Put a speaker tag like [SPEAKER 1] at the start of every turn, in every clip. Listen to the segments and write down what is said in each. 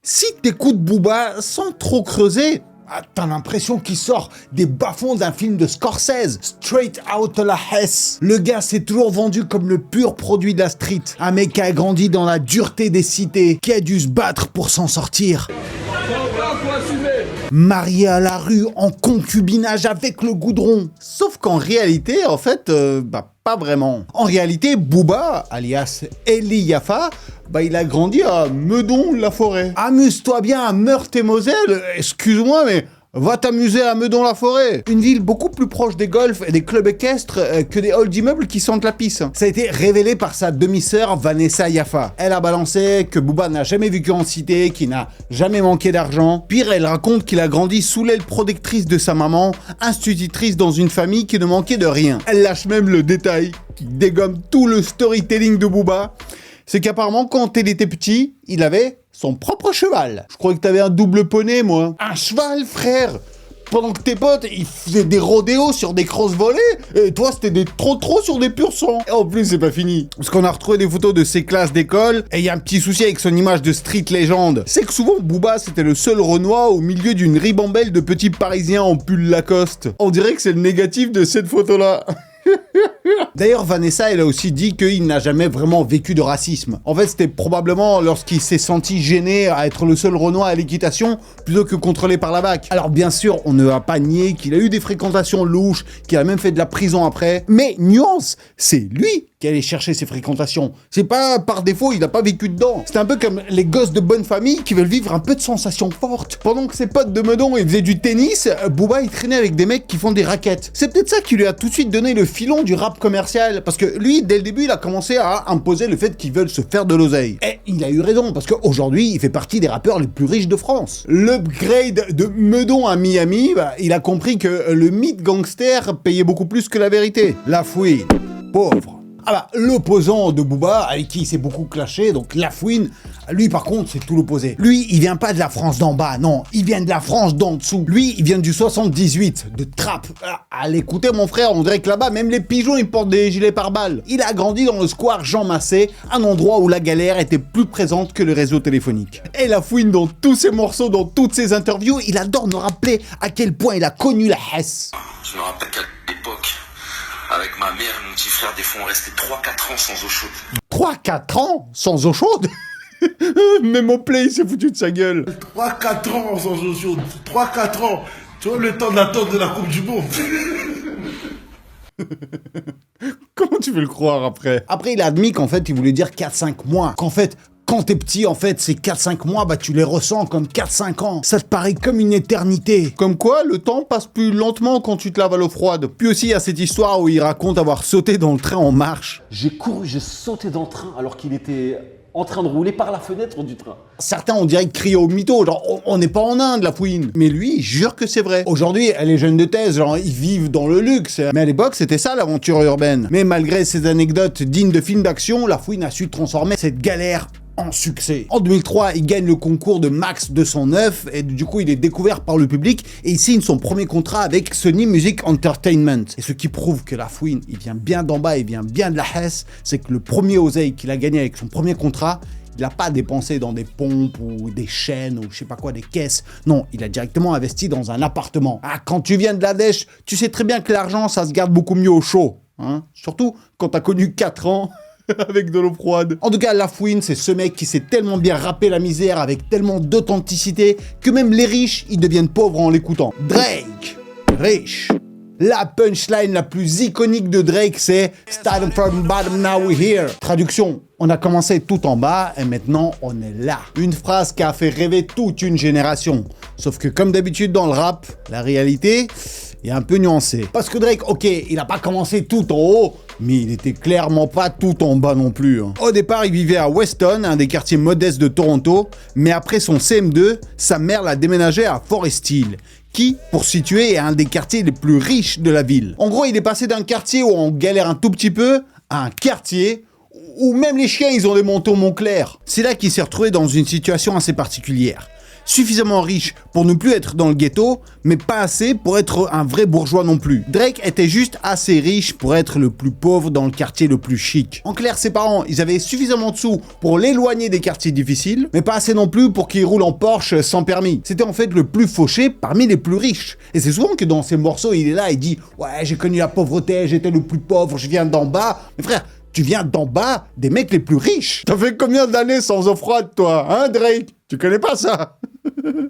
[SPEAKER 1] Si t'écoutes Booba sans trop creuser, t'as l'impression qu'il sort des bas-fonds d'un film de Scorsese, straight out of la Hesse. Le gars s'est toujours vendu comme le pur produit de la street. Un mec qui a grandi dans la dureté des cités, qui a dû se battre pour s'en sortir. Marié à la rue, en concubinage avec le goudron. Sauf qu'en réalité, en fait, pas vraiment. En réalité, Booba, alias Eli Yafa, il a grandi à Meudon-la-Forêt. Amuse-toi bien à Meurthe-et-Moselle, excuse-moi, mais va t'amuser à Meudon-la-Forêt. Une ville beaucoup plus proche des golfs et des clubs équestres que des halls d'immeubles qui sentent la pisse. Ça a été révélé par sa demi-sœur Vanessa Yafa. Elle a balancé que Booba n'a jamais vécu en cité, qu'il n'a jamais manqué d'argent. Pire, elle raconte qu'il a grandi sous l'aile protectrice de sa maman, institutrice dans une famille qui ne manquait de rien. Elle lâche même le détail qui dégomme tout le storytelling de Booba. C'est qu'apparemment, quand il était petit, il avait son propre cheval. Je croyais que t'avais un double poney, moi. Un cheval, frère! Pendant que tes potes, ils faisaient des rodéos sur des crosses volées, et toi, c'était des trotros sur des pur sang. Et en plus, c'est pas fini. Parce qu'on a retrouvé des photos de ses classes d'école, et il y a un petit souci avec son image de street légende. C'est que souvent, Booba, c'était le seul Renoir au milieu d'une ribambelle de petits Parisiens en pull Lacoste. On dirait que c'est le négatif de cette photo-là. D'ailleurs, Vanessa, elle a aussi dit qu'il n'a jamais vraiment vécu de racisme. En fait, c'était probablement lorsqu'il s'est senti gêné à être le seul Renoir à l'équitation, plutôt que contrôlé par la BAC. Alors bien sûr, on ne va pas nier qu'il a eu des fréquentations louches, qu'il a même fait de la prison après, mais nuance, c'est lui qui allait chercher ses fréquentations. C'est pas par défaut, il n'a pas vécu dedans. C'est un peu comme les gosses de bonne famille qui veulent vivre un peu de sensations fortes. Pendant que ses potes de Meudon, ils faisaient du tennis, Booba, il traînait avec des mecs qui font des raquettes. C'est peut-être ça qui lui a tout de suite donné le filon du rap commercial, parce que lui, dès le début, il a commencé à imposer le fait qu'ils veulent se faire de l'oseille. Et il a eu raison, parce qu'aujourd'hui, il fait partie des rappeurs les plus riches de France. L'upgrade de Meudon à Miami, il a compris que le mythe gangster payait beaucoup plus que la vérité. La fouine, pauvre. L'opposant de Booba, avec qui il s'est beaucoup clashé, donc Lafouine, lui par contre c'est tout l'opposé. Lui, il vient pas de la France d'en bas, non, il vient de la France d'en dessous. Lui, il vient du 78, de Trappes. À l'écouter mon frère, on dirait que là-bas, même les pigeons ils portent des gilets pare-balles. Il a grandi dans le square Jean Massé, un endroit où la galère était plus présente que le réseau téléphonique. Et Lafouine, dans tous ses morceaux, dans toutes ses interviews, il adore nous rappeler à quel point il a connu la Hesse.
[SPEAKER 2] Je me rappelle qu'à l'époque, avec ma mère et mon petit frère, des fois on restait 3-4 ans sans eau chaude.
[SPEAKER 1] 3-4 ans sans eau chaude? Même au play, il s'est foutu de sa gueule.
[SPEAKER 3] 3-4 ans sans eau chaude. 3-4 ans. Tu vois le temps d'attente de la Coupe du Monde.
[SPEAKER 1] Comment tu veux le croire après? Après, il a admis qu'en fait, il voulait dire 4-5 mois. Qu'en fait, quand t'es petit, en fait, ces 4-5 mois, tu les ressens comme 4-5 ans. Ça te paraît comme une éternité. Comme quoi, le temps passe plus lentement quand tu te laves à l'eau froide. Puis aussi, il y a cette histoire où il raconte avoir sauté dans le train en marche.
[SPEAKER 4] J'ai sauté dans le train alors qu'il était en train de rouler par la fenêtre du train.
[SPEAKER 1] Certains, on dirait crier au mytho, genre on n'est pas en Inde, Lafouine. Mais lui, il jure que c'est vrai. Aujourd'hui, les jeunes de thèse, genre ils vivent dans le luxe. Mais à l'époque, c'était ça l'aventure urbaine. Mais malgré ces anecdotes dignes de films d'action, Lafouine a su transformer cette galère en succès. En 2003, il gagne le concours de Max 209 et du coup, il est découvert par le public et il signe son premier contrat avec Sony Music Entertainment. Et ce qui prouve que Lafouine, il vient bien d'en bas, il vient bien de la Hesse, c'est que le premier oseille qu'il a gagné avec son premier contrat, il n'a pas dépensé dans des pompes ou des chaînes ou je sais pas quoi, des caisses. Non, il a directement investi dans un appartement. Quand tu viens de la dèche, tu sais très bien que l'argent, ça se garde beaucoup mieux au chaud. Hein, surtout quand t'as connu 4 ans avec de l'eau froide. En tout cas, Lafouine, c'est ce mec qui sait tellement bien rapper la misère avec tellement d'authenticité que même les riches, ils deviennent pauvres en l'écoutant. Drake, riche. La punchline la plus iconique de Drake, c'est « Starting from the bottom, now we're here ». Traduction, on a commencé tout en bas et maintenant on est là. Une phrase qui a fait rêver toute une génération. Sauf que comme d'habitude dans le rap, la réalité est un peu nuancée. Parce que Drake, ok, il a pas commencé tout en haut, mais il était clairement pas tout en bas non plus. Au départ, il vivait à Weston, un des quartiers modestes de Toronto, mais après son CM2, sa mère l'a déménagé à Forest Hill, qui, pour situer, est un des quartiers les plus riches de la ville. En gros, il est passé d'un quartier où on galère un tout petit peu à un quartier où même les chiens, ils ont des manteaux Montclair. C'est là qu'il s'est retrouvé dans une situation assez particulière. Suffisamment riche pour ne plus être dans le ghetto, mais pas assez pour être un vrai bourgeois non plus. Drake était juste assez riche pour être le plus pauvre dans le quartier le plus chic. En clair, ses parents, ils avaient suffisamment de sous pour l'éloigner des quartiers difficiles, mais pas assez non plus pour qu'il roule en Porsche sans permis. C'était en fait le plus fauché parmi les plus riches. Et c'est souvent que dans ses morceaux, il est là, il dit « Ouais, j'ai connu la pauvreté, j'étais le plus pauvre, je viens d'en bas. » Mais frère, tu viens d'en bas des mecs les plus riches. T'as fait combien d'années sans eau froide, toi, hein, Drake? Tu connais pas ça?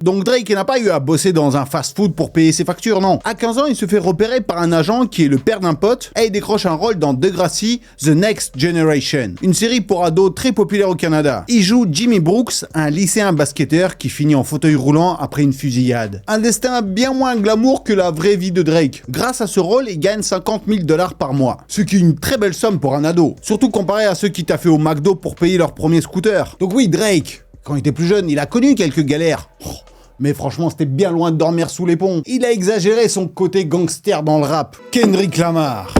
[SPEAKER 1] Donc Drake n'a pas eu à bosser dans un fast-food pour payer ses factures, non. À 15 ans, il se fait repérer par un agent qui est le père d'un pote et il décroche un rôle dans Degrassi, The Next Generation, une série pour ados très populaire au Canada. Il joue Jimmy Brooks, un lycéen basketteur qui finit en fauteuil roulant après une fusillade. Un destin bien moins glamour que la vraie vie de Drake. Grâce à ce rôle, il gagne 50 000 $ par mois, ce qui est une très belle somme pour un ado, surtout comparé à ceux qui taffaient au McDo pour payer leur premier scooter. Donc oui, Drake, quand il était plus jeune, il a connu quelques galères. Mais franchement, c'était bien loin de dormir sous les ponts. Il a exagéré son côté gangster dans le rap. Kendrick Lamar,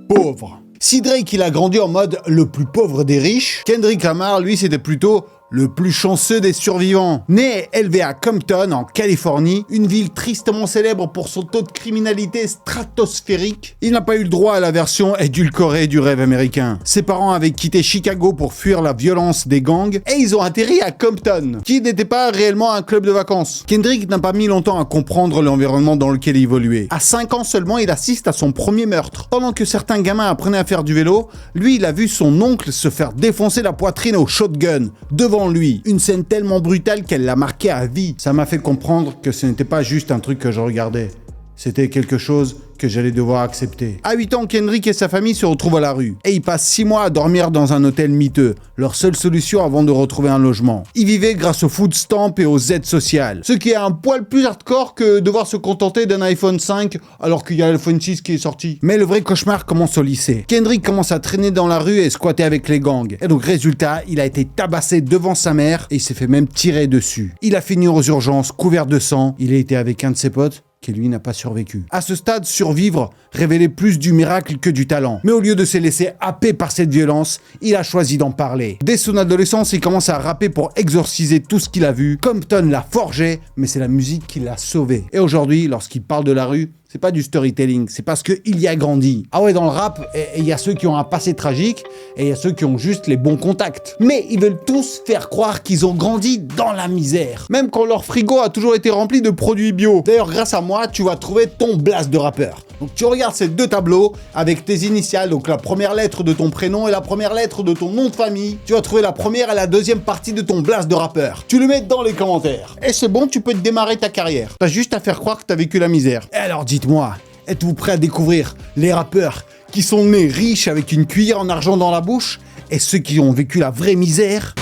[SPEAKER 1] pauvre. Si Drake, il a grandi en mode le plus pauvre des riches, Kendrick Lamar, lui, c'était plutôt le plus chanceux des survivants. Né et élevé à Compton, en Californie, une ville tristement célèbre pour son taux de criminalité stratosphérique, il n'a pas eu le droit à la version édulcorée du rêve américain. Ses parents avaient quitté Chicago pour fuir la violence des gangs et ils ont atterri à Compton, qui n'était pas réellement un club de vacances. Kendrick n'a pas mis longtemps à comprendre l'environnement dans lequel il évoluait. À 5 ans seulement, il assiste à son premier meurtre. Pendant que certains gamins apprenaient à faire du vélo, lui, il a vu son oncle se faire défoncer la poitrine au shotgun, devant lui. Une scène tellement brutale qu'elle l'a marqué à vie. Ça m'a fait comprendre que ce n'était pas juste un truc que je regardais. C'était quelque chose que j'allais devoir accepter. À 8 ans, Kendrick et sa famille se retrouvent à la rue. Et ils passent 6 mois à dormir dans un hôtel miteux, leur seule solution avant de retrouver un logement. Ils vivaient grâce aux food stamps et aux aides sociales. Ce qui est un poil plus hardcore que devoir se contenter d'un iPhone 5 alors qu'il y a l'iPhone 6 qui est sorti. Mais le vrai cauchemar commence au lycée. Kendrick commence à traîner dans la rue et squatter avec les gangs. Et donc résultat, il a été tabassé devant sa mère et il s'est fait même tirer dessus. Il a fini aux urgences, couvert de sang. Il a été avec un de ses potes qui lui n'a pas survécu. À ce stade, survivre révélait plus du miracle que du talent. Mais au lieu de se laisser happer par cette violence, il a choisi d'en parler. Dès son adolescence, il commence à rapper pour exorciser tout ce qu'il a vu. Compton l'a forgé, mais c'est la musique qui l'a sauvé. Et aujourd'hui, lorsqu'il parle de la rue, c'est pas du storytelling, c'est parce qu'il y a grandi. Ah ouais, dans le rap, il y a ceux qui ont un passé tragique et il y a ceux qui ont juste les bons contacts. Mais ils veulent tous faire croire qu'ils ont grandi dans la misère. Même quand leur frigo a toujours été rempli de produits bio. D'ailleurs, grâce à moi, tu vas trouver ton blast de rappeur. Donc tu regardes ces deux tableaux avec tes initiales, donc la première lettre de ton prénom et la première lettre de ton nom de famille. Tu vas trouver la première et la deuxième partie de ton blast de rappeur. Tu le mets dans les commentaires. Et c'est bon, tu peux te démarrer ta carrière. T'as juste à faire croire que t'as vécu la misère. Et alors dites-moi, êtes-vous prêt à découvrir les rappeurs qui sont nés riches avec une cuillère en argent dans la bouche et ceux qui ont vécu la vraie misère?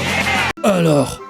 [SPEAKER 1] Alors,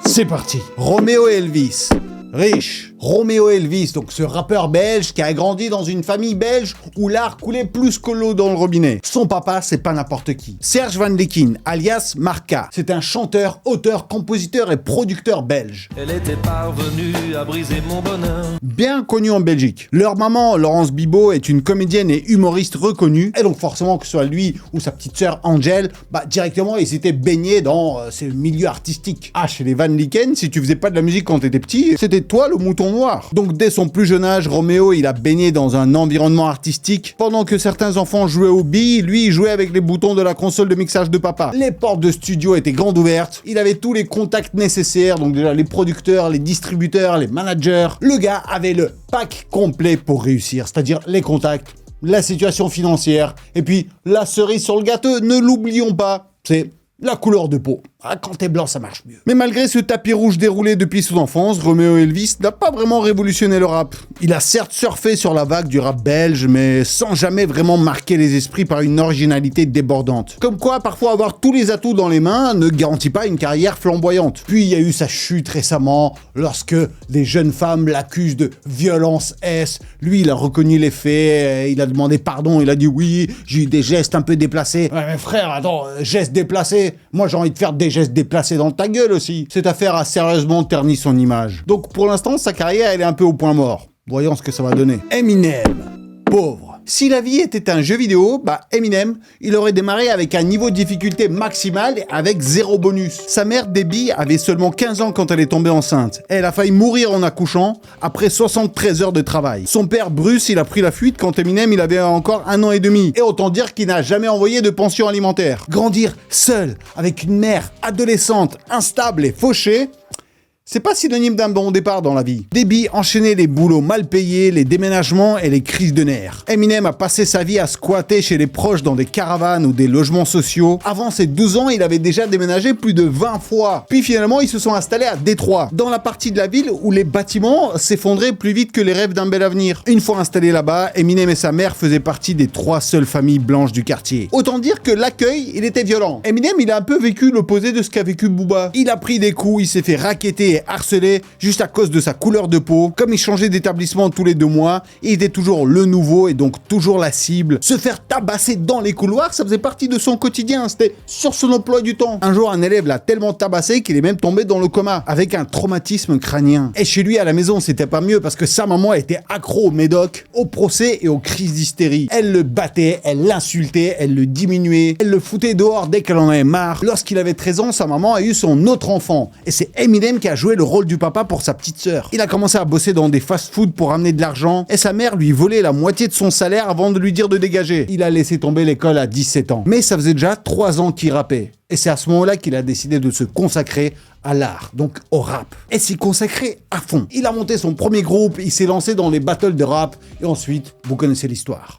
[SPEAKER 1] c'est parti. Roméo et Elvis. Riche. Roméo Elvis, donc ce rappeur belge qui a grandi dans une famille belge où l'art coulait plus que l'eau dans le robinet. Son papa, c'est pas n'importe qui. Serge Van Leeken, alias Marca. C'est un chanteur, auteur, compositeur et producteur belge.
[SPEAKER 5] Elle était parvenue à briser mon bonheur.
[SPEAKER 1] Bien connu en Belgique. Leur maman, Laurence Bibot, est une comédienne et humoriste reconnue. Et donc forcément, que ce soit lui ou sa petite sœur Angèle, directement, ils s'étaient baignés dans ces milieux artistiques. Ah, chez les Van Leeken, si tu faisais pas de la musique quand t'étais petit, c'était toi le mouton noir. Donc dès son plus jeune âge, Roméo, il a baigné dans un environnement artistique. Pendant que certains enfants jouaient aux billes, lui, il jouait avec les boutons de la console de mixage de papa. Les portes de studio étaient grandes ouvertes. Il avait tous les contacts nécessaires, donc déjà les producteurs, les distributeurs, les managers. Le gars avait le pack complet pour réussir, c'est-à-dire les contacts, la situation financière, et puis la cerise sur le gâteau, ne l'oublions pas, c'est la couleur de peau. Ah, quand t'es blanc, ça marche mieux. Mais malgré ce tapis rouge déroulé depuis son enfance, Roméo Elvis n'a pas vraiment révolutionné le rap. Il a certes surfé sur la vague du rap belge, mais sans jamais vraiment marquer les esprits par une originalité débordante. Comme quoi, parfois avoir tous les atouts dans les mains ne garantit pas une carrière flamboyante. Puis il y a eu sa chute récemment, lorsque des jeunes femmes l'accusent de violence S. Lui, il a reconnu les faits, il a demandé pardon, il a dit oui, j'ai eu des gestes un peu déplacés. Ouais, mais frère, attends, gestes déplacés, moi j'ai envie de faire des gestes déplacés dans ta gueule aussi. Cette affaire a sérieusement terni son image. Donc pour l'instant, sa carrière, elle est un peu au point mort. Voyons ce que ça va donner. Eminem, pauvre. Si la vie était un jeu vidéo, bah Eminem, il aurait démarré avec un niveau de difficulté maximal et avec 0 bonus. Sa mère Debbie avait seulement 15 ans quand elle est tombée enceinte. Elle a failli mourir en accouchant après 73 heures de travail. Son père Bruce, il a pris la fuite quand Eminem il avait encore 1 an et demi. Et autant dire qu'il n'a jamais envoyé de pension alimentaire. Grandir seul, avec une mère adolescente, instable et fauchée, c'est pas synonyme d'un bon départ dans la vie. Debbie enchaînait les boulots mal payés, les déménagements et les crises de nerfs. Eminem a passé sa vie à squatter chez les proches dans des caravanes ou des logements sociaux. Avant ses 12 ans, il avait déjà déménagé plus de 20 fois. Puis finalement, ils se sont installés à Détroit, dans la partie de la ville où les bâtiments s'effondraient plus vite que les rêves d'un bel avenir. Une fois installé là-bas, Eminem et sa mère faisaient partie des 3 seules familles blanches du quartier. Autant dire que l'accueil, il était violent. Eminem, il a un peu vécu l'opposé de ce qu'a vécu Booba. Il a pris des coups, il s'est fait racketter et harcelé juste à cause de sa couleur de peau. Comme il changeait d'établissement tous les 2 mois, il était toujours le nouveau et donc toujours la cible. Se faire tabasser dans les couloirs, ça faisait partie de son quotidien, c'était sur son emploi du temps. Un jour, un élève l'a tellement tabassé qu'il est même tombé dans le coma, avec un traumatisme crânien. Et chez lui, à la maison, c'était pas mieux parce que sa maman était accro au médoc, au procès et aux crises d'hystérie. Elle le battait, elle l'insultait, elle le diminuait, elle le foutait dehors dès qu'elle en avait marre. Lorsqu'il avait 13 ans, sa maman a eu son autre enfant. Et c'est Eminem qui a joué le rôle du papa pour sa petite sœur. Il a commencé à bosser dans des fast-food pour ramener de l'argent et sa mère lui volait la moitié de son salaire avant de lui dire de dégager. Il a laissé tomber l'école à 17 ans. Mais ça faisait déjà 3 ans qu'il rappait. Et c'est à ce moment-là qu'il a décidé de se consacrer à l'art, donc au rap. Et s'y consacrer à fond. Il a monté son premier groupe, il s'est lancé dans les battles de rap et ensuite, vous connaissez l'histoire.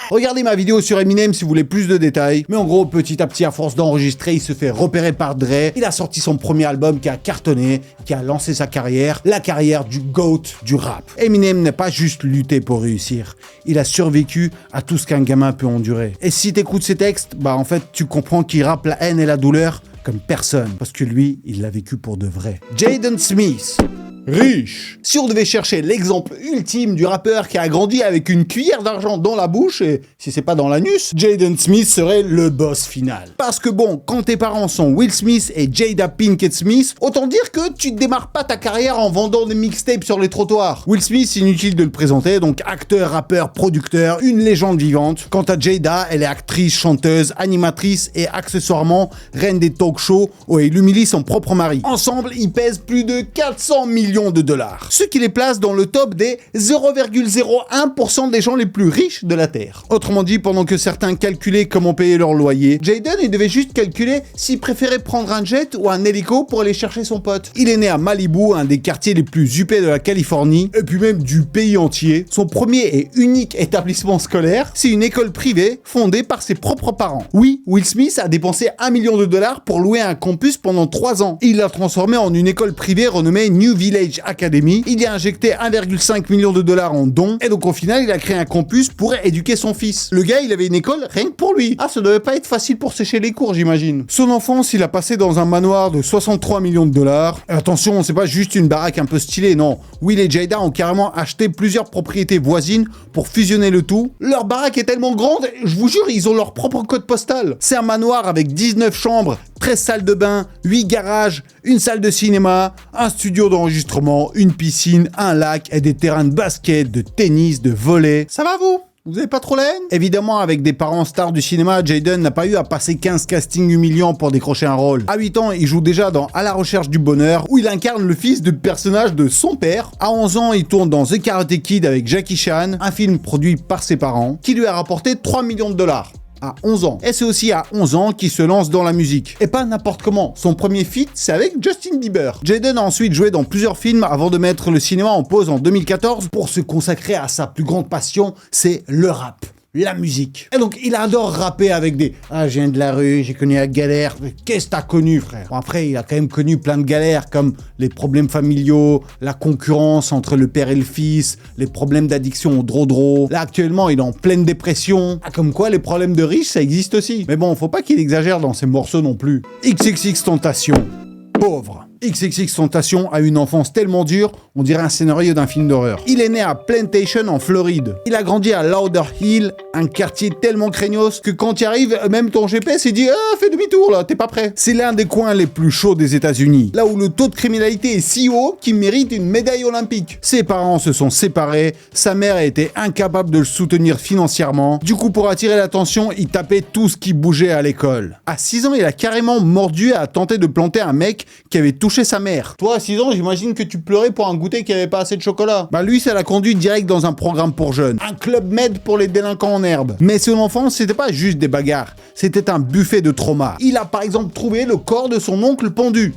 [SPEAKER 1] Regardez ma vidéo sur Eminem si vous voulez plus de détails. Mais en gros, petit à petit, à force d'enregistrer, il se fait repérer par Dre. Il a sorti son premier album qui a cartonné, qui a lancé sa carrière, la carrière du GOAT du rap. Eminem n'a pas juste lutté pour réussir. Il a survécu à tout ce qu'un gamin peut endurer. Et si t'écoutes ses textes, bah en fait, tu comprends qu'il rappe la haine et la douleur comme personne. Parce que lui, il l'a vécu pour de vrai. Jaden Smith. Riche. Si on devait chercher l'exemple ultime du rappeur qui a grandi avec une cuillère d'argent dans la bouche, et si c'est pas dans l'anus, Jaden Smith serait le boss final. Parce que bon, quand tes parents sont Will Smith et Jada Pinkett Smith, autant dire que tu démarres pas ta carrière en vendant des mixtapes sur les trottoirs. Will Smith, inutile de le présenter, donc acteur, rappeur, producteur, une légende vivante. Quant à Jada, elle est actrice, chanteuse, animatrice et accessoirement reine des talk shows où elle humilie son propre mari. Ensemble, ils pèsent plus de 400 millions de dollars. Ce qui les place dans le top des 0,01% des gens les plus riches de la Terre. Autrement dit, pendant que certains calculaient comment payer leur loyer, Jaden, il devait juste calculer s'il préférait prendre un jet ou un hélico pour aller chercher son pote. Il est né à Malibu, un des quartiers les plus huppés de la Californie, et puis même du pays entier. Son premier et unique établissement scolaire, c'est une école privée fondée par ses propres parents. Oui, Will Smith a dépensé 1 million de dollars pour louer un campus pendant 3 ans. Il l'a transformé en une école privée renommée New Village Academy. Il y a injecté 1,5 million de dollars en dons et donc au final il a créé un campus pour éduquer son fils. Le gars il avait une école rien que pour lui. Ah, ça devait pas être facile pour sécher les cours, j'imagine. Son enfance il a passé dans un manoir de 63 millions de dollars. Et attention, c'est pas juste une baraque un peu stylée, non. Will et Jada ont carrément acheté plusieurs propriétés voisines pour fusionner le tout. Leur baraque est tellement grande, je vous jure, ils ont leur propre code postal. C'est un manoir avec 19 chambres, 13 salles de bain, 8 garages, une salle de cinéma, un studio d'enregistrement, une piscine, un lac et des terrains de basket, de tennis, de volley. Ça va vous ? Vous avez pas trop la haine ? Évidemment, avec des parents stars du cinéma, Jaden n'a pas eu à passer 15 castings humiliants pour décrocher un rôle. À 8 ans, il joue déjà dans À la recherche du bonheur, où il incarne le fils de personnage de son père. À 11 ans, il tourne dans The Karate Kid avec Jackie Chan, un film produit par ses parents, qui lui a rapporté 3 millions de dollars. À 11 ans. Et c'est aussi à 11 ans qu'il se lance dans la musique. Et pas n'importe comment. Son premier feat, c'est avec Justin Bieber. Jaden a ensuite joué dans plusieurs films avant de mettre le cinéma en pause en 2014 pour se consacrer à sa plus grande passion, c'est le rap. La musique. Et donc, il adore rapper avec des « Ah, je viens de la rue, j'ai connu la galère. » Qu'est-ce que t'as connu, frère ? Bon, après, il a quand même connu plein de galères, comme les problèmes familiaux, la concurrence entre le père et le fils, les problèmes d'addiction au dro-dro. Là, actuellement, il est en pleine dépression. Ah, comme quoi, les problèmes de riches, ça existe aussi. Mais bon, faut pas qu'il exagère dans ses morceaux non plus. XXXTentacion. Pauvre. XXXTentacion a une enfance tellement dure, on dirait un scénario d'un film d'horreur. Il est né à Plantation en Floride. Il a grandi à Lauderhill, un quartier tellement craignos que quand il arrive, même ton GPS il dit « fais demi-tour là, t'es pas prêt ». C'est l'un des coins les plus chauds des États-Unis, là où le taux de criminalité est si haut qu'il mérite une médaille olympique. Ses parents se sont séparés, sa mère a été incapable de le soutenir financièrement. Du coup, pour attirer l'attention, il tapait tout ce qui bougeait à l'école. À 6 ans, il a carrément mordu à tenter de planter un mec qui avait touché sa mère. Toi, à 6 ans, j'imagine que tu pleurais pour un goûter qui avait pas assez de chocolat. Bah lui, ça l'a conduit direct dans un programme pour jeunes. Un club med pour les délinquants en herbe. Mais son enfance, c'était pas juste des bagarres. C'était un buffet de trauma. Il a par exemple trouvé le corps de son oncle pendu.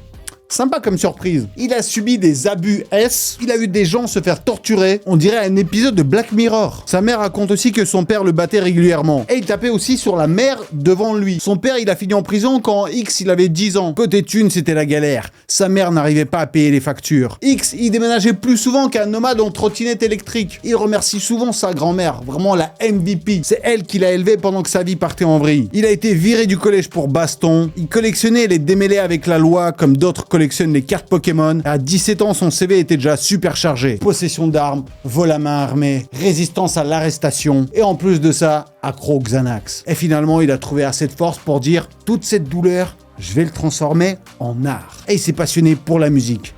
[SPEAKER 1] Sympa comme surprise. Il a subi des abus S, il a vu des gens se faire torturer, on dirait un épisode de Black Mirror. Sa mère raconte aussi que son père le battait régulièrement. Et il tapait aussi sur la mère devant lui. Son père, il a fini en prison quand X, il avait 10 ans. Côté thune, c'était la galère. Sa mère n'arrivait pas à payer les factures. X, il déménageait plus souvent qu'un nomade en trottinette électrique. Il remercie souvent sa grand-mère, vraiment la MVP. C'est elle qui l'a élevé pendant que sa vie partait en vrille. Il a été viré du collège pour baston. Il collectionnait les démêlés avec la loi comme d'autres collectionne les cartes Pokémon. À 17 ans, son CV était déjà super chargé. Possession d'armes, vol à main armée, résistance à l'arrestation, et en plus de ça, accro au Xanax. Et finalement, il a trouvé assez de force pour dire « Toute cette douleur, je vais le transformer en art ». Et il s'est passionné pour la musique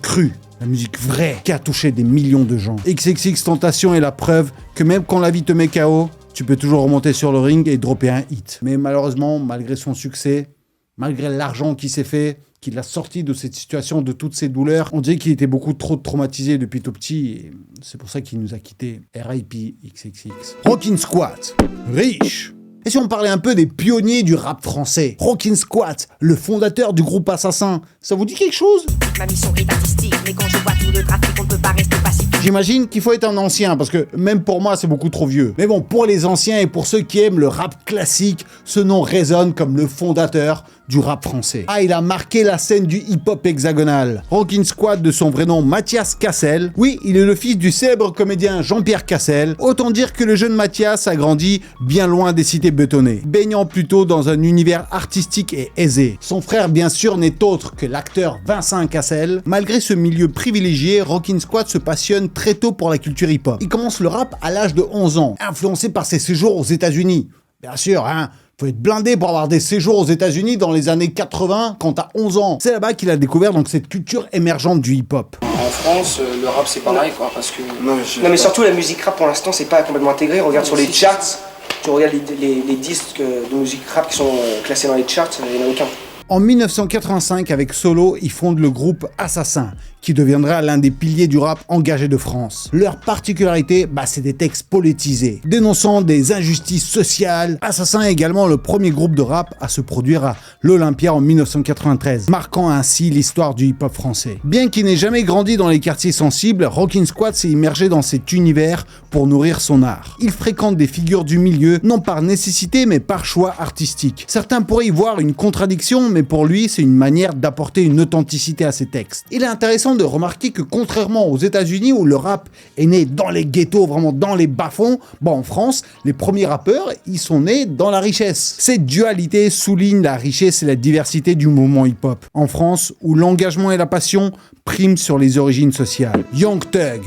[SPEAKER 1] crue, la musique vraie, qui a touché des millions de gens. XXXTentacion est la preuve que même quand la vie te met KO, tu peux toujours remonter sur le ring et dropper un hit. Mais malheureusement, malgré son succès, malgré l'argent qui s'est fait, qu'il l'a sorti de cette situation, de toutes ces douleurs, on dirait qu'il était beaucoup trop traumatisé depuis tout petit, et c'est pour ça qu'il nous a quittés. R.I.P. XXX. Rockin' Squat, riche. Et si on parlait un peu des pionniers du rap français? Rockin' Squat, le fondateur du groupe Assassin, ça vous dit quelque chose?
[SPEAKER 6] Ma mission est artistique, mais quand je vois tout le trafic, on ne peut pas rester passif.
[SPEAKER 1] J'imagine qu'il faut être un ancien, parce que même pour moi, c'est beaucoup trop vieux. Mais bon, pour les anciens et pour ceux qui aiment le rap classique, ce nom résonne comme le fondateur du rap français. Ah, il a marqué la scène du hip-hop hexagonal. Rockin' Squat, de son vrai nom Mathias Cassel. Oui, il est le fils du célèbre comédien Jean-Pierre Cassel. Autant dire que le jeune Mathias a grandi bien loin des cités bétonnées, baignant plutôt dans un univers artistique et aisé. Son frère, bien sûr, n'est autre que l'acteur Vincent Cassel. Malgré ce milieu privilégié, Rockin' Squat se passionne très tôt pour la culture hip-hop. Il commence le rap à l'âge de 11 ans, influencé par ses séjours aux États-Unis. Bien sûr, hein. Faut être blindé pour avoir des séjours aux États-Unis dans les années 80 quand t'as 11 ans. C'est là-bas qu'il a découvert donc cette culture émergente du hip-hop.
[SPEAKER 7] En France, le rap c'est pareil quoi, parce que... Non mais surtout la musique rap pour l'instant c'est pas complètement intégré. Regarde sur les charts, tu regardes les disques de musique rap qui sont classés dans les charts, il n'y en a aucun.
[SPEAKER 1] En 1985, avec Solo, ils fondent le groupe Assassin, qui deviendra l'un des piliers du rap engagé de France. Leur particularité, c'est des textes politisés, dénonçant des injustices sociales. Assassin est également le premier groupe de rap à se produire à l'Olympia en 1993, marquant ainsi l'histoire du hip-hop français. Bien qu'il n'ait jamais grandi dans les quartiers sensibles, Rockin' Squat s'est immergé dans cet univers pour nourrir son art. Il fréquente des figures du milieu, non par nécessité, mais par choix artistique. Certains pourraient y voir une contradiction, mais pour lui, c'est une manière d'apporter une authenticité à ses textes. Il est intéressant de remarquer que contrairement aux États-Unis où le rap est né dans les ghettos, vraiment dans les bas-fonds, en France, les premiers rappeurs, ils sont nés dans la richesse. Cette dualité souligne la richesse et la diversité du mouvement hip-hop. En France, où l'engagement et la passion priment sur les origines sociales. Young Thug,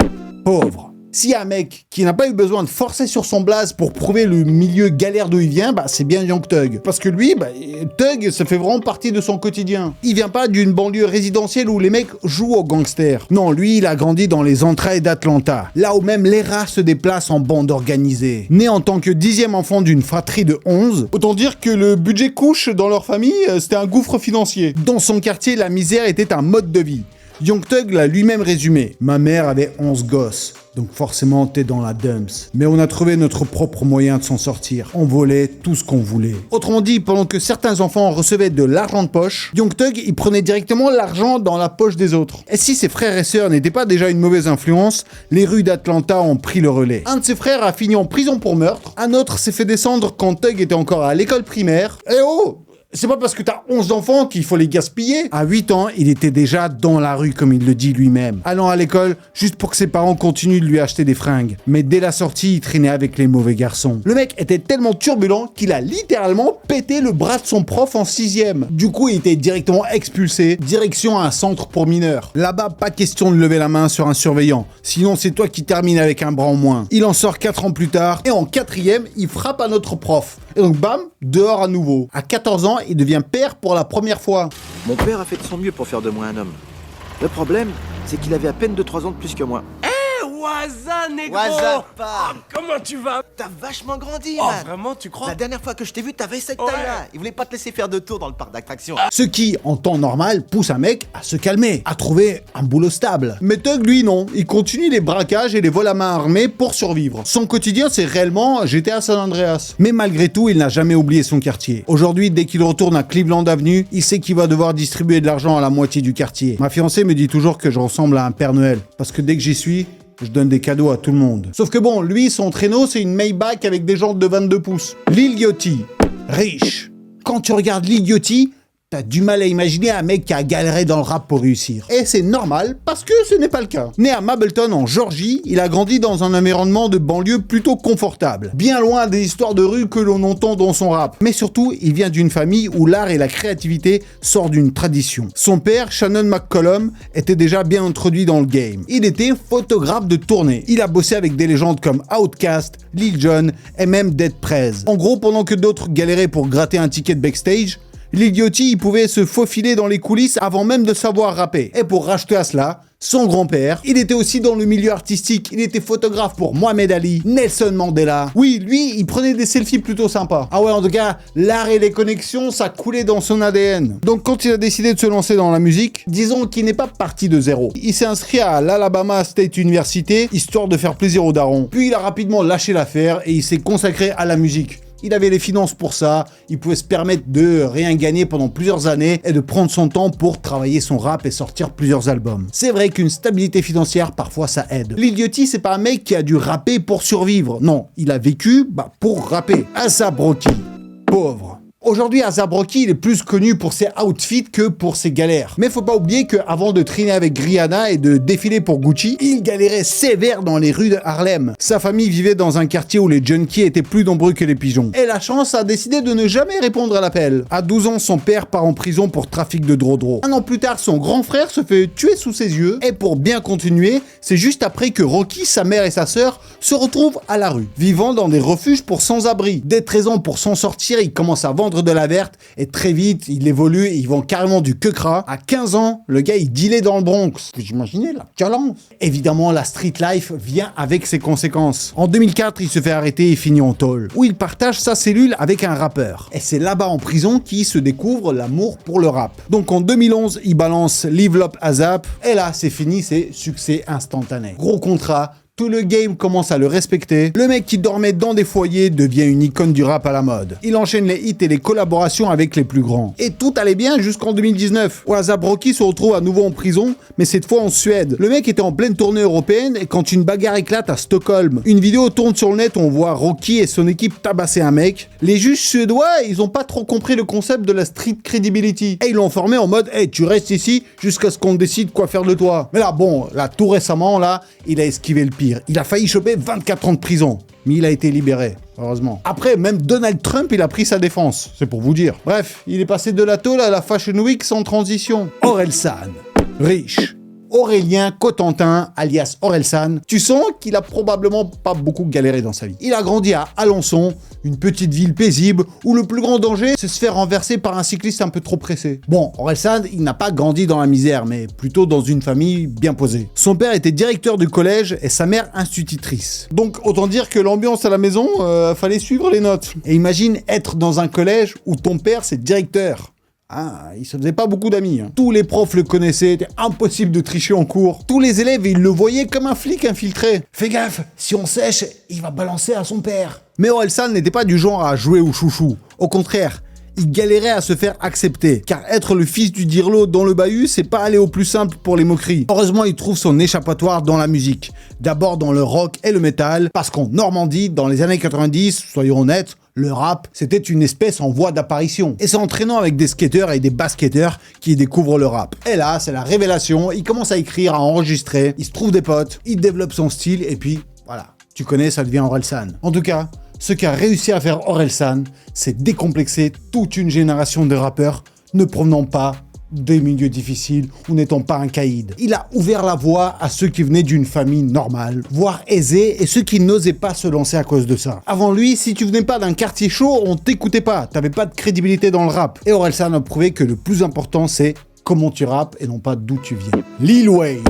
[SPEAKER 1] pauvre. Si un mec qui n'a pas eu besoin de forcer sur son blaze pour prouver le milieu galère d'où il vient, c'est bien Young Thug. Parce que lui, Thug, ça fait vraiment partie de son quotidien. Il vient pas d'une banlieue résidentielle où les mecs jouent aux gangsters. Non, lui, il a grandi dans les entrailles d'Atlanta, là où même les rats se déplacent en bande organisée. Né en tant que 10e enfant d'une fratrie de 11, autant dire que le budget couche dans leur famille, c'était un gouffre financier. Dans son quartier, la misère était un mode de vie. Young Thug l'a lui-même résumé. Ma mère avait 11 gosses. Donc forcément, t'es dans la dumps. Mais on a trouvé notre propre moyen de s'en sortir. On volait tout ce qu'on voulait. Autrement dit, pendant que certains enfants recevaient de l'argent de poche, Young Thug, il prenait directement l'argent dans la poche des autres. Et si ses frères et sœurs n'étaient pas déjà une mauvaise influence, les rues d'Atlanta ont pris le relais. Un de ses frères a fini en prison pour meurtre. Un autre s'est fait descendre quand Thug était encore à l'école primaire. Et oh! C'est pas parce que t'as 11 enfants qu'il faut les gaspiller. À 8 ans, il était déjà dans la rue, comme il le dit lui-même, allant à l'école juste pour que ses parents continuent de lui acheter des fringues. Mais dès la sortie, il traînait avec les mauvais garçons. Le mec était tellement turbulent qu'il a littéralement pété le bras de son prof en 6e. Du coup, il était directement expulsé, direction un centre pour mineurs. Là-bas, pas question de lever la main sur un surveillant, sinon c'est toi qui termines avec un bras en moins. Il en sort 4 ans plus tard, et en 4e, il frappe un autre prof. Et donc bam, dehors à nouveau. À 14 ans, il devient père pour la première fois.
[SPEAKER 8] Mon père a fait de son mieux pour faire de moi un homme. Le problème, c'est qu'il avait à peine 2-3 ans de plus que moi.
[SPEAKER 9] Waza, négro!
[SPEAKER 8] Waza, pas!
[SPEAKER 9] Comment tu vas?
[SPEAKER 8] T'as vachement grandi,
[SPEAKER 9] Oh,
[SPEAKER 8] man.
[SPEAKER 9] vraiment, tu crois?
[SPEAKER 8] La dernière fois que je t'ai vu, t'avais cette
[SPEAKER 9] Ouais.
[SPEAKER 8] taille-là. Il voulait pas te laisser faire de tour dans le parc d'attractions.
[SPEAKER 1] Ce qui, en temps normal, pousse un mec à se calmer, à trouver un boulot stable. Mais Thug, lui, non. Il continue les braquages et les vols à main armée pour survivre. Son quotidien, c'est réellement GTA San Andreas. Mais malgré tout, il n'a jamais oublié son quartier. Aujourd'hui, dès qu'il retourne à Cleveland Avenue, il sait qu'il va devoir distribuer de l'argent à la moitié du quartier. Ma fiancée me dit toujours que je ressemble à un Père Noël, parce que dès que j'y suis, je donne des cadeaux à tout le monde. Sauf que bon, lui, son traîneau, c'est une Maybach avec des jantes de 22 pouces. Lil Yachty, riche. Quand tu regardes Lil Yachty, t'as du mal à imaginer un mec qui a galéré dans le rap pour réussir. Et c'est normal, parce que ce n'est pas le cas. Né à Mableton, en Georgie, il a grandi dans un environnement de banlieue plutôt confortable. Bien loin des histoires de rue que l'on entend dans son rap. Mais surtout, il vient d'une famille où l'art et la créativité sortent d'une tradition. Son père, Shannon McCollum, était déjà bien introduit dans le game. Il était photographe de tournée. Il a bossé avec des légendes comme Outkast, Lil Jon et même Dead Prez. En gros, pendant que d'autres galéraient pour gratter un ticket de backstage, Lil Yachty, il pouvait se faufiler dans les coulisses avant même de savoir rapper. Et pour racheter à cela, son grand-père, il était aussi dans le milieu artistique. Il était photographe pour Mohamed Ali, Nelson Mandela. Oui, lui, il prenait des selfies plutôt sympas. Ah ouais, en tout cas, l'art et les connexions, ça coulait dans son ADN. Donc quand il a décidé de se lancer dans la musique, disons qu'il n'est pas parti de zéro. Il s'est inscrit à l'Alabama State University, histoire de faire plaisir aux darons. Puis il a rapidement lâché l'affaire et il s'est consacré à la musique. Il avait les finances pour ça, il pouvait se permettre de rien gagner pendant plusieurs années et de prendre son temps pour travailler son rap et sortir plusieurs albums. C'est vrai qu'une stabilité financière, parfois ça aide. Lil Yachty, c'est pas un mec qui a dû rapper pour survivre. Non, il a vécu pour rapper. A$AP Rocky, pauvre. Aujourd'hui, A$AP Rocky, il est plus connu pour ses outfits que pour ses galères. Mais faut pas oublier qu'avant de traîner avec Rihanna et de défiler pour Gucci, il galérait sévère dans les rues de Harlem. Sa famille vivait dans un quartier où les junkies étaient plus nombreux que les pigeons. Et la chance a décidé de ne jamais répondre à l'appel. À 12 ans, son père part en prison pour trafic de drogue. Un an plus tard, son grand frère se fait tuer sous ses yeux. Et pour bien continuer, c'est juste après que Rocky, sa mère et sa sœur se retrouvent à la rue, vivant dans des refuges pour sans-abri. Dès 13 ans, pour s'en sortir, il commence à vendre de la verte et très vite il évolue et il vend carrément du quecra. À 15 ans, le gars il dealait dans le Bronx. Vous imaginez la violence. Évidemment, la street life vient avec ses conséquences. En 2004, il se fait arrêter et finit en tôle, où il partage sa cellule avec un rappeur. Et c'est là-bas en prison qu'il se découvre l'amour pour le rap. Donc en 2011, il balance Live Up A$AP et là c'est fini, c'est succès instantané. Gros contrat. Tout le game commence à le respecter. Le mec qui dormait dans des foyers devient une icône du rap à la mode. Il enchaîne les hits et les collaborations avec les plus grands. Et tout allait bien jusqu'en 2019, où A$AP Rocky se retrouve à nouveau en prison, mais cette fois en Suède. Le mec était en pleine tournée européenne et quand une bagarre éclate à Stockholm, une vidéo tourne sur le net où on voit Rocky et son équipe tabasser un mec. Les juges suédois, ils ont pas trop compris le concept de la street credibility. Et ils l'ont formé en mode « Hey, tu restes ici jusqu'à ce qu'on décide quoi faire de toi. » Mais là, bon, là, tout récemment, là, il a esquivé le pire. Il a failli choper 24 ans de prison, mais il a été libéré, heureusement. Après, même Donald Trump, il a pris sa défense, c'est pour vous dire. Bref, il est passé de la tôle à la Fashion Week sans transition. Orelsan, riche. Aurélien Cotentin, alias Orelsan, tu sens qu'il a probablement pas beaucoup galéré dans sa vie. Il a grandi à Alençon, une petite ville paisible, où le plus grand danger, c'est se faire renverser par un cycliste un peu trop pressé. Bon, Orelsan, il n'a pas grandi dans la misère, mais plutôt dans une famille bien posée. Son père était directeur de collège et sa mère institutrice. Donc, autant dire que l'ambiance à la maison, fallait suivre les notes. Et imagine être dans un collège où ton père, c'est directeur. Ah, il se faisait pas beaucoup d'amis. Tous les profs le connaissaient, c'était impossible de tricher en cours. Tous les élèves, ils le voyaient comme un flic infiltré. Fais gaffe, si on sèche, il va balancer à son père. Mais Orelsan n'était pas du genre à jouer au chouchou. Au contraire, il galérait à se faire accepter. Car être le fils du dirlo dans le bahut, c'est pas aller au plus simple pour les moqueries. Heureusement, il trouve son échappatoire dans la musique. D'abord dans le rock et le métal, parce qu'en Normandie, dans les années 90, soyons honnêtes, Le rap, c'était une espèce en voie d'apparition. Et c'est en traînant avec des skateurs et des basketteurs qu'il découvre le rap. Et là, c'est la révélation, il commence à écrire, à enregistrer, il se trouve des potes, il développe son style, et puis, voilà, tu connais, ça devient Orelsan. En tout cas, ce qu'a réussi à faire Orelsan, c'est décomplexer toute une génération de rappeurs ne provenant pas des milieux difficiles ou n'étant pas un caïd. Il a ouvert la voie à ceux qui venaient d'une famille normale, voire aisée, et ceux qui n'osaient pas se lancer à cause de ça. Avant lui, si tu venais pas d'un quartier chaud, on t'écoutait pas, t'avais pas de crédibilité dans le rap. Et Orelsan a prouvé que le plus important, c'est comment tu rappes et non pas d'où tu viens. Lil Wayne,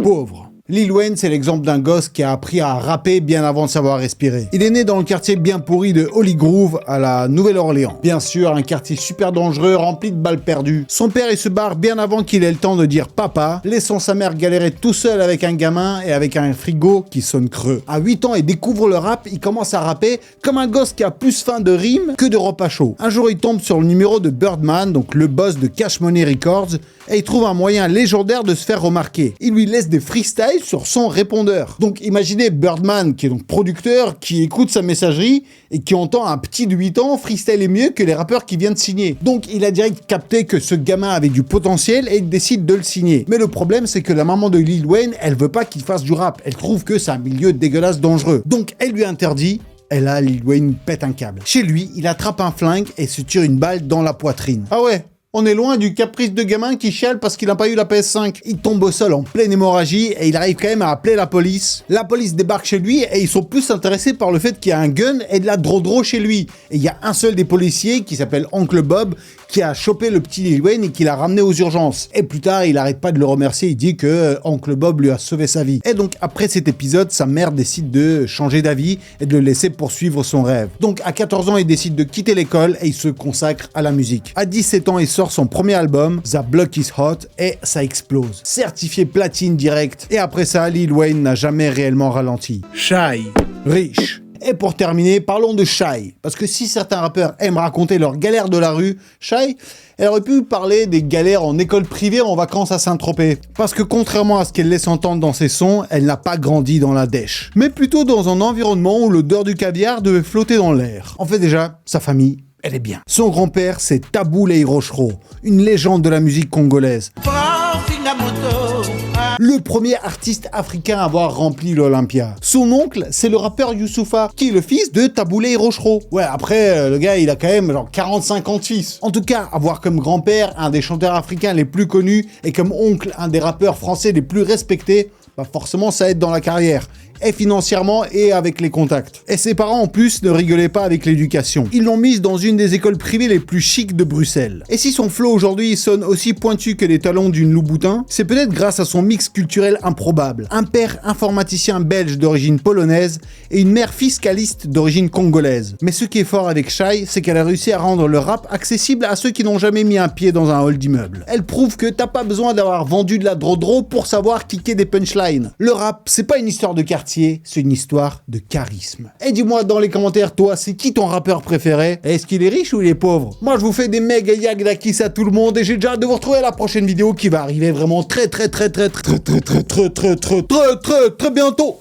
[SPEAKER 1] pauvre. Lil Wayne, c'est l'exemple d'un gosse qui a appris à rapper bien avant de savoir respirer. Il est né dans le quartier bien pourri de Holly Grove, à la Nouvelle-Orléans. Bien sûr, un quartier super dangereux, rempli de balles perdues. Son père, il se barre bien avant qu'il ait le temps de dire papa, laissant sa mère galérer tout seul avec un gamin et avec un frigo qui sonne creux. À 8 ans, il découvre le rap, il commence à rapper comme un gosse qui a plus faim de rimes que de repas chauds. Un jour, il tombe sur le numéro de Birdman, donc le boss de Cash Money Records, et il trouve un moyen légendaire de se faire remarquer. Il lui laisse des freestyles sur son répondeur. Donc imaginez Birdman, qui est donc producteur, qui écoute sa messagerie et qui entend un petit de 8 ans freestyler mieux que les rappeurs qui viennent de signer. Donc il a direct capté que ce gamin avait du potentiel et il décide de le signer. Mais le problème, c'est que la maman de Lil Wayne, elle veut pas qu'il fasse du rap. Elle trouve que c'est un milieu dégueulasse, dangereux. Donc elle lui interdit. Et là, Lil Wayne pète un câble. Chez lui, il attrape un flingue et se tire une balle dans la poitrine. Ah ouais, on est loin du caprice de gamin qui chiale parce qu'il n'a pas eu la PS5. Il tombe au sol en pleine hémorragie et il arrive quand même à appeler la police. La police débarque chez lui et ils sont plus intéressés par le fait qu'il y a un gun et de la drodro chez lui. Et il y a un seul des policiers qui s'appelle Oncle Bob qui a chopé le petit Lil Wayne et qui l'a ramené aux urgences. Et plus tard, il arrête pas de le remercier, il dit que Oncle Bob lui a sauvé sa vie. Et donc après cet épisode, sa mère décide de changer d'avis et de le laisser poursuivre son rêve. Donc à 14 ans, il décide de quitter l'école et il se consacre à la musique. À 17 ans, il sort son premier album, The Block is Hot, et ça explose. Certifié platine direct. Et après ça, Lil Wayne n'a jamais réellement ralenti.
[SPEAKER 3] Shy.
[SPEAKER 1] Riche. Et pour terminer, parlons de Shy. Parce que si certains rappeurs aiment raconter leurs galères de la rue, Shy, elle aurait pu parler des galères en école privée en vacances à Saint-Tropez. Parce que contrairement à ce qu'elle laisse entendre dans ses sons, elle n'a pas grandi dans la dèche. Mais plutôt dans un environnement où l'odeur du caviar devait flotter dans l'air. En fait déjà, sa famille, elle est bien. Son grand-père, c'est Tabou Ley Rochereau, une légende de la musique congolaise. Le premier artiste africain à avoir rempli l'Olympia. Son oncle, c'est le rappeur Youssoupha, qui est le fils de Tabou Ley Rochereau. Ouais, après, le gars, il a quand même genre 40-50 fils. En tout cas, avoir comme grand-père un des chanteurs africains les plus connus et comme oncle un des rappeurs français les plus respectés, bah forcément, ça aide dans la carrière. Et financièrement et avec les contacts. Et ses parents en plus ne rigolaient pas avec l'éducation. Ils l'ont mise dans une des écoles privées les plus chics de Bruxelles. Et si son flow aujourd'hui sonne aussi pointu que les talons d'une Louboutin, c'est peut-être grâce à son mix culturel improbable. Un père informaticien belge d'origine polonaise et une mère fiscaliste d'origine congolaise. Mais ce qui est fort avec Shy, c'est qu'elle a réussi à rendre le rap accessible à ceux qui n'ont jamais mis un pied dans un hall d'immeuble. Elle prouve que t'as pas besoin d'avoir vendu de la drodro pour savoir kicker des punchlines. Le rap, c'est pas une histoire de quartier, c'est une histoire de charisme. Et dis-moi dans les commentaires, toi, c'est qui ton rappeur préféré? Est-ce qu'il est riche ou il est pauvre? Moi, je vous fais des méga yagdakis à tout le monde et j'ai déjà hâte de vous retrouver à la prochaine vidéo qui va arriver vraiment très bientôt.